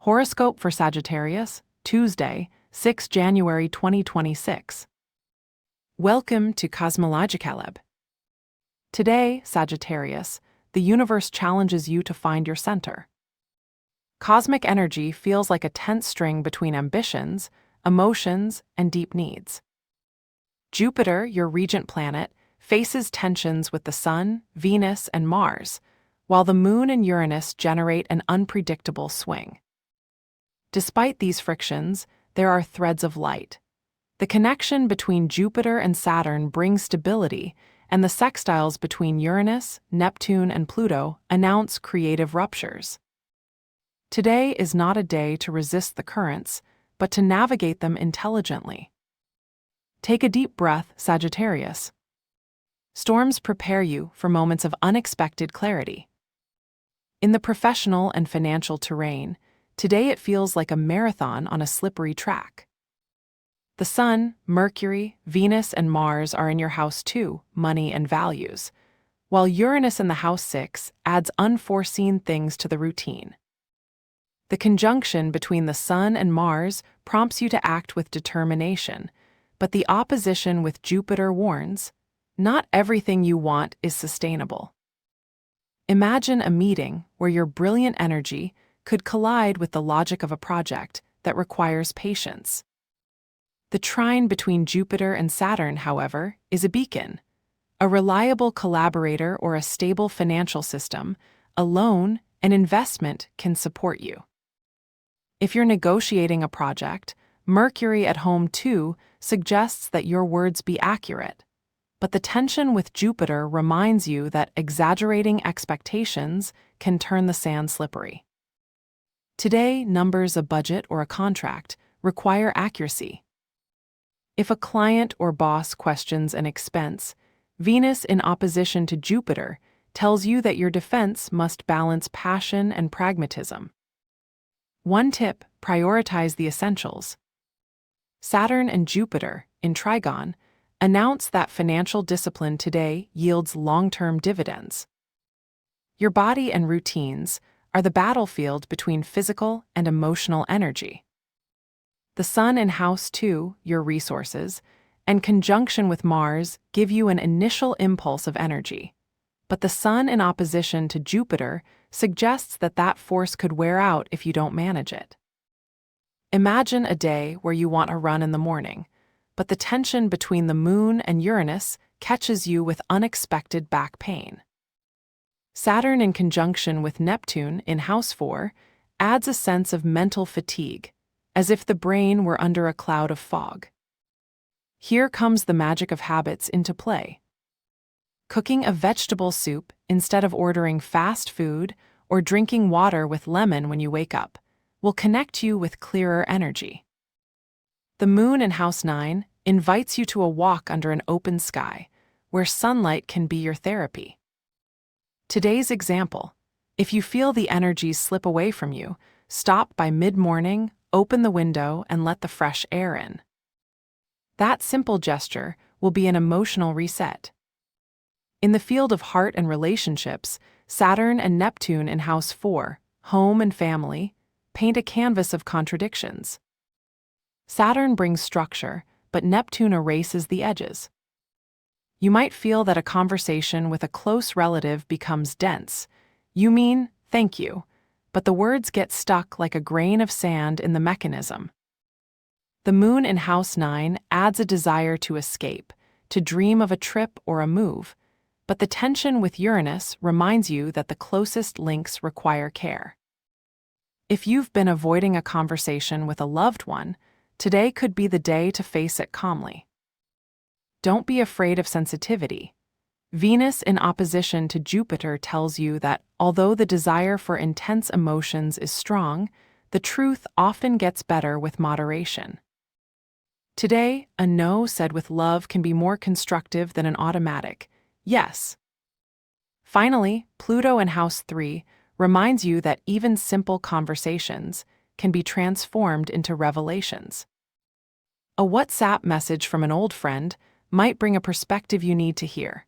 Horoscope for Sagittarius, Tuesday, 6 January 2026. Welcome to Cosmologicaleb. Today, Sagittarius, the universe challenges you to find your center. Cosmic energy feels like a tense string between ambitions, emotions, and deep needs. Jupiter, your regent planet, faces tensions with the Sun, Venus, and Mars, while the Moon and Uranus generate an unpredictable swing. Despite these frictions, there are threads of light. The connection between Jupiter and Saturn brings stability, and the sextiles between Uranus, Neptune, and Pluto announce creative ruptures. Today is not a day to resist the currents, but to navigate them intelligently. Take a deep breath, Sagittarius. Storms prepare you for moments of unexpected clarity. In the professional and financial terrain, today it feels like a marathon on a slippery track. The Sun, Mercury, Venus, and Mars are in your house 2, money and values, while Uranus in the house 6 adds unforeseen things to the routine. The conjunction between the Sun and Mars prompts you to act with determination, but the opposition with Jupiter warns, not everything you want is sustainable. Imagine a meeting where your brilliant energy could collide with the logic of a project that requires patience. The trine between Jupiter and Saturn, however, is a beacon. A reliable collaborator or a stable financial system, a loan, an investment can support you. If you're negotiating a project, Mercury at home 2 suggests that your words be accurate, but the tension with Jupiter reminds you that exaggerating expectations can turn the sand slippery. Today, numbers, a budget, or a contract require accuracy. If a client or boss questions an expense, Venus in opposition to Jupiter tells you that your defense must balance passion and pragmatism. One tip: prioritize the essentials. Saturn and Jupiter, in trigon, announce that financial discipline today yields long-term dividends. Your body and routines are the battlefield between physical and emotional energy. The Sun in House 2, your resources, and conjunction with Mars give you an initial impulse of energy, but the Sun in opposition to Jupiter suggests that force could wear out if you don't manage it. Imagine a day where you want a run in the morning, but the tension between the Moon and Uranus catches you with unexpected back pain. Saturn in conjunction with Neptune in House 4 adds a sense of mental fatigue, as if the brain were under a cloud of fog. Here comes the magic of habits into play. Cooking a vegetable soup instead of ordering fast food or drinking water with lemon when you wake up will connect you with clearer energy. The Moon in House 9 invites you to a walk under an open sky, where sunlight can be your therapy. Today's example: if you feel the energies slip away from you, stop by mid-morning, open the window, and let the fresh air in. That simple gesture will be an emotional reset. In the field of heart and relationships, Saturn and Neptune in House 4, home and family, paint a canvas of contradictions. Saturn brings structure, but Neptune erases the edges. You might feel that a conversation with a close relative becomes dense. You mean, "thank you," but the words get stuck like a grain of sand in the mechanism. The Moon in House 9 adds a desire to escape, to dream of a trip or a move, but the tension with Uranus reminds you that the closest links require care. If you've been avoiding a conversation with a loved one, today could be the day to face it calmly. Don't be afraid of sensitivity. Venus in opposition to Jupiter tells you that although the desire for intense emotions is strong, the truth often gets better with moderation. Today, a no said with love can be more constructive than an automatic yes. Finally, Pluto in House 3 reminds you that even simple conversations can be transformed into revelations. A WhatsApp message from an old friend might bring a perspective you need to hear.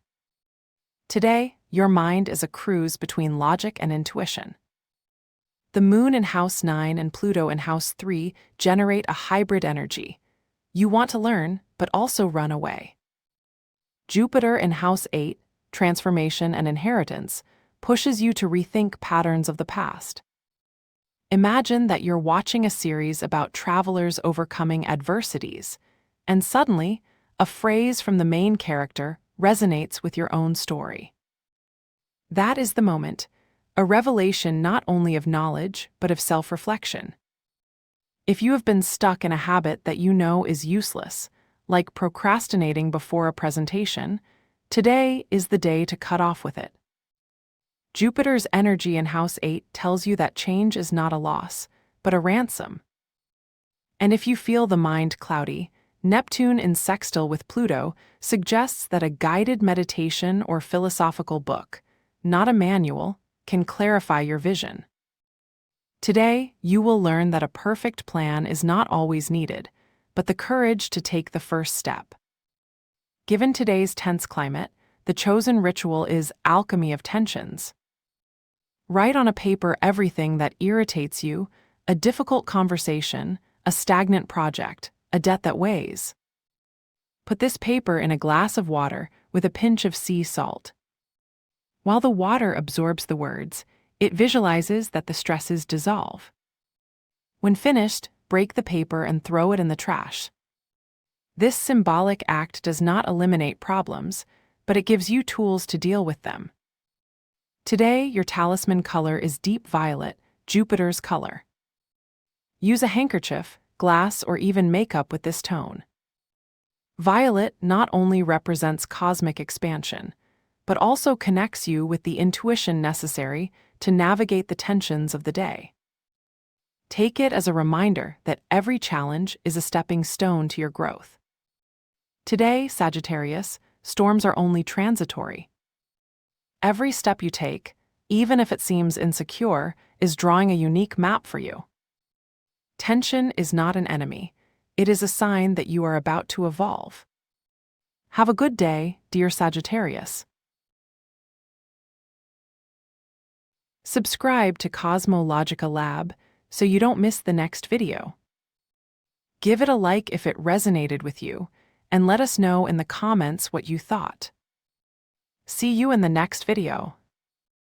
Today, your mind is a cruise between logic and intuition. The Moon in House 9 and Pluto in House 3 generate a hybrid energy. You want to learn, but also run away. Jupiter in House 8, Transformation and Inheritance, pushes you to rethink patterns of the past. Imagine that you're watching a series about travelers overcoming adversities, and suddenly, a phrase from the main character resonates with your own story. That is the moment, a revelation not only of knowledge, but of self-reflection. If you have been stuck in a habit that you know is useless, like procrastinating before a presentation, today is the day to cut off with it. Jupiter's energy in House 8 tells you that change is not a loss, but a ransom. And if you feel the mind cloudy, Neptune in sextile with Pluto suggests that a guided meditation or philosophical book, not a manual, can clarify your vision. Today, you will learn that a perfect plan is not always needed, but the courage to take the first step. Given today's tense climate, the chosen ritual is alchemy of tensions. Write on a paper everything that irritates you, a difficult conversation, a stagnant project, a debt that weighs. Put this paper in a glass of water with a pinch of sea salt. While the water absorbs the words, it visualizes that the stresses dissolve. When finished, break the paper and throw it in the trash. This symbolic act does not eliminate problems, but it gives you tools to deal with them. Today, your talisman color is deep violet, Jupiter's color. Use a handkerchief, glass, or even makeup with this tone. Violet not only represents cosmic expansion, but also connects you with the intuition necessary to navigate the tensions of the day. Take it as a reminder that every challenge is a stepping stone to your growth. Today, Sagittarius, storms are only transitory. Every step you take, even if it seems insecure, is drawing a unique map for you. Tension is not an enemy. It is a sign that you are about to evolve. Have a good day, dear Sagittarius. Subscribe to Cosmologica Lab so you don't miss the next video. Give it a like if it resonated with you, and let us know in the comments what you thought. See you in the next video.